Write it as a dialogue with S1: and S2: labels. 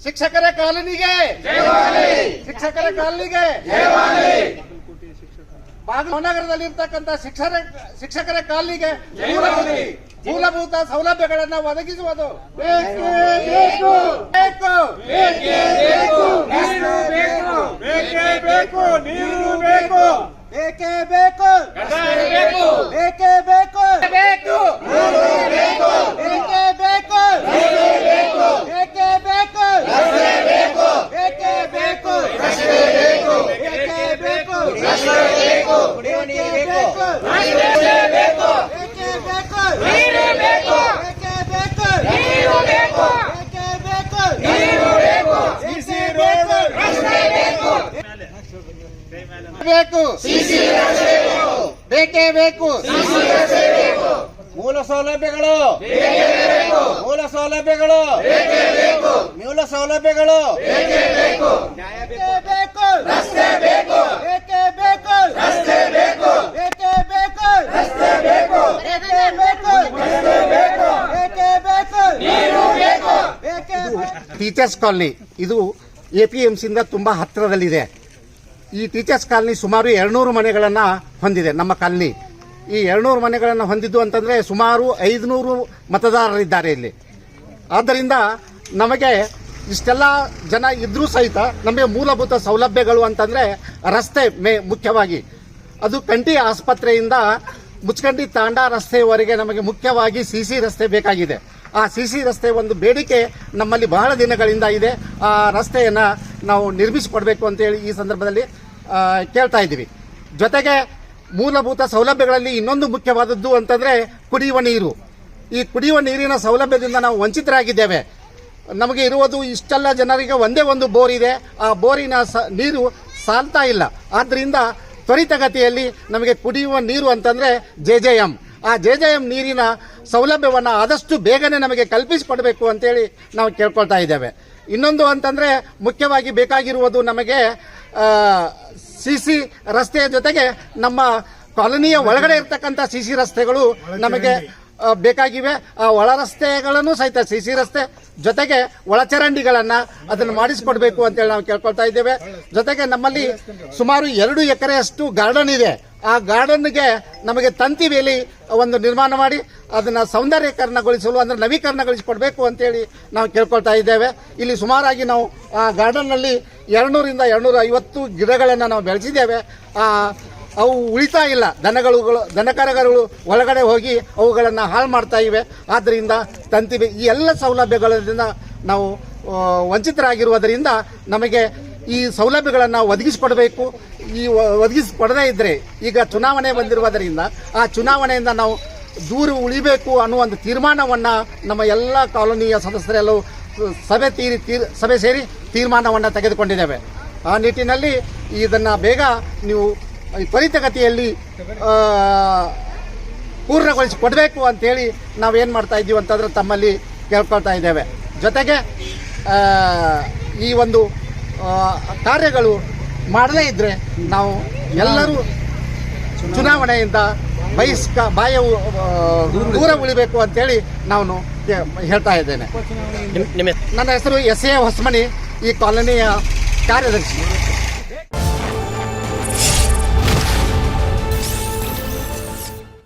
S1: ಶಿಕ್ಷಕರ ಕಾಲನಿಗೆ ಶಿಕ್ಷಕರ ಕಾಲನಿಗೆ ಬಾಗಲಕೋಟೆನಗರದಲ್ಲಿರ್ತಕ್ಕಂಥ ಶಿಕ್ಷಕರ ಕಾಲನಿಗೆ ಮೂಲಭೂತ ಸೌಲಭ್ಯಗಳನ್ನು ಒದಗಿಸುವುದು ಬೇಕೇ ಬೇಕು. ಮೂಲ ಸೌಲಭ್ಯಗಳು ಟೀಚರ್ಸ್ ಕಾಲನಿ ಇದು APMCಯಿಂದ ತುಂಬಾ ಹತ್ತಿರದಲ್ಲಿದೆ. ಈ ಟೀಚರ್ಸ್ ಕಾಲನಿ ಸುಮಾರು 200 ಮನೆಗಳನ್ನು ಹೊಂದಿದೆ. ನಮ್ಮ ಕಾಲನಿ ಈ 200 ಮನೆಗಳನ್ನು ಹೊಂದಿದ್ದು ಅಂತಂದರೆ ಸುಮಾರು 500 ಮತದಾರರಿದ್ದಾರೆ ಇಲ್ಲಿ. ಆದ್ದರಿಂದ ನಮಗೆ ಇಷ್ಟೆಲ್ಲ ಜನ ಇದ್ರೂ ಸಹಿತ ನಮಗೆ ಮೂಲಭೂತ ಸೌಲಭ್ಯಗಳು ಅಂತಂದರೆ ರಸ್ತೆ ಮುಖ್ಯವಾಗಿ ಅದು ಕಂಠಿ ಆಸ್ಪತ್ರೆಯಿಂದ ಮುಚ್ಕಂಡಿ ತಾಂಡಾ ರಸ್ತೆಯವರೆಗೆ ನಮಗೆ ಮುಖ್ಯವಾಗಿ CC ರಸ್ತೆ ಬೇಕಾಗಿದೆ. ಆ CC ರಸ್ತೆ ಒಂದು ಬೇಡಿಕೆ ನಮ್ಮಲ್ಲಿ ಬಹಳ ದಿನಗಳಿಂದ ಇದೆ. ಆ ರಸ್ತೆಯನ್ನು ನಾವು ನಿರ್ಮಿಸಿಕೊಡ್ಬೇಕು ಅಂತೇಳಿ ಈ ಸಂದರ್ಭದಲ್ಲಿ ಕೇಳ್ತಾ ಇದ್ದೀವಿ. ಜೊತೆಗೆ ಮೂಲಭೂತ ಸೌಲಭ್ಯಗಳಲ್ಲಿ ಇನ್ನೊಂದು ಮುಖ್ಯವಾದದ್ದು ಅಂತಂದರೆ ಕುಡಿಯುವ ನೀರು. ಈ ಕುಡಿಯುವ ನೀರಿನ ಸೌಲಭ್ಯದಿಂದ ನಾವು ವಂಚಿತರಾಗಿದ್ದೇವೆ. ನಮಗೆ ಇರುವುದು ಇಷ್ಟೆಲ್ಲ ಜನರಿಗೆ ಒಂದೇ ಒಂದು ಬೋರ್ ಇದೆ. ಆ ಬೋರಿನ ನೀರು ಸಾಲ್ತಾ ಇಲ್ಲ. ಆದ್ದರಿಂದ ತ್ವರಿತಗತಿಯಲ್ಲಿ ನಮಗೆ ಕುಡಿಯುವ ನೀರು ಅಂತಂದರೆ JJM. ಆ JJM ನೀರಿನ ಸೌಲಭ್ಯವನ್ನು ಆದಷ್ಟು ಬೇಗನೆ ನಮಗೆ ಕಲ್ಪಿಸಿಕೊಡಬೇಕು ಅಂತೇಳಿ ನಾವು ಕೇಳ್ಕೊಳ್ತಾ ಇದ್ದೇವೆ. ಇನ್ನೊಂದು ಅಂತಂದರೆ ಮುಖ್ಯವಾಗಿ ಬೇಕಾಗಿರುವುದು ನಮಗೆ CC ರಸ್ತೆಯ ಜೊತೆಗೆ ನಮ್ಮ ಕಾಲೋನಿಯ ಒಳಗಡೆ ಇರ್ತಕ್ಕಂಥ CC ರಸ್ತೆಗಳು ನಮಗೆ ಬೇಕಾಗಿವೆ. ಆ ಒಳ ರಸ್ತೆಗಳನ್ನು ಸಹಿತ CC ರಸ್ತೆ ಜೊತೆಗೆ ಒಳಚರಂಡಿಗಳನ್ನು ಅದನ್ನು ಮಾಡಿಸಿಕೊಡ್ಬೇಕು ಅಂತೇಳಿ ನಾವು ಕೇಳ್ಕೊಳ್ತಾ ಇದ್ದೇವೆ. ಜೊತೆಗೆ ನಮ್ಮಲ್ಲಿ ಸುಮಾರು 2 ಎಕರೆಯಷ್ಟು ಗಾರ್ಡನ್ ಇದೆ. ಆ ಗಾರ್ಡನ್ಗೆ ನಮಗೆ ತಂತಿ ಬೇಲಿ ಒಂದು ನಿರ್ಮಾಣ ಮಾಡಿ ಅದನ್ನು ಸೌಂದರ್ಯೀಕರಣಗೊಳಿಸಲು ಅಂದರೆ ನವೀಕರಣಗೊಳಿಸಿಕೊಡ್ಬೇಕು ಅಂತೇಳಿ ನಾವು ಕೇಳ್ಕೊಳ್ತಾ ಇದ್ದೇವೆ. ಇಲ್ಲಿ ಸುಮಾರಾಗಿ ನಾವು ಆ ಗಾರ್ಡನ್ನಲ್ಲಿ 200ರಿಂದ 250 ಗಿಡಗಳನ್ನು ನಾವು ಬೆಳೆಸಿದ್ದೇವೆ. ಅವು ಉಳಿತಾ ಇಲ್ಲ. ದನಕರಗಳು ಒಳಗಡೆ ಹೋಗಿ ಅವುಗಳನ್ನು ಹಾಳು ಮಾಡ್ತಾ ಇವೆ. ಆದ್ದರಿಂದ ತಂತಿ ಈ ಎಲ್ಲ ಸೌಲಭ್ಯಗಳಿಂದ ನಾವು ವಂಚಿತರಾಗಿರುವುದರಿಂದ ನಮಗೆ ಈ ಸೌಲಭ್ಯಗಳನ್ನು ಒದಗಿಸಿಕೊಡಬೇಕು. ಈ ಒದಗಿಸಿಕೊಡದೇ ಇದ್ದರೆ ಈಗ ಚುನಾವಣೆ ಬಂದಿರುವುದರಿಂದ ಆ ಚುನಾವಣೆಯಿಂದ ನಾವು ದೂರ ಉಳಿಬೇಕು ಅನ್ನೋ ಒಂದು ತೀರ್ಮಾನವನ್ನು ನಮ್ಮ ಎಲ್ಲ ಕಾಲೋನಿಯ ಸದಸ್ಯರೆಲ್ಲೂ ಸಭೆ ಸೇರಿ ತೀರ್ಮಾನವನ್ನು ತೆಗೆದುಕೊಂಡಿದ್ದೇವೆ. ಆ ನಿಟ್ಟಿನಲ್ಲಿ ಇದನ್ನು ಬೇಗ ನೀವು ತ್ವರಿತಗತಿಯಲ್ಲಿ ಪೂರ್ಣಗೊಳಿಸಿಕೊಡಬೇಕು ಅಂತೇಳಿ ನಾವೇನು ಮಾಡ್ತಾ ಇದ್ದೀವಿ ಅಂತಂದ್ರೆ ತಮ್ಮಲ್ಲಿ ಕೇಳ್ಕೊಳ್ತಾ ಇದ್ದೇವೆ. ಜೊತೆಗೆ ಈ ಒಂದು ಕಾರ್ಯಗಳು ಮಾಡದೇ ಇದ್ದರೆ ನಾವು ಎಲ್ಲರೂ ಚುನಾವಣೆಯಿಂದ ದೂರ ಉಳಿಬೇಕು ಅಂತೇಳಿ ನಾನು ಹೇಳ್ತಾ ಇದ್ದೇನೆ. ನನ್ನ ಹೆಸರು SA ಹೊಸಮನಿ, ಈ ಕಾಲೋನಿಯ ಕಾರ್ಯದರ್ಶಿ.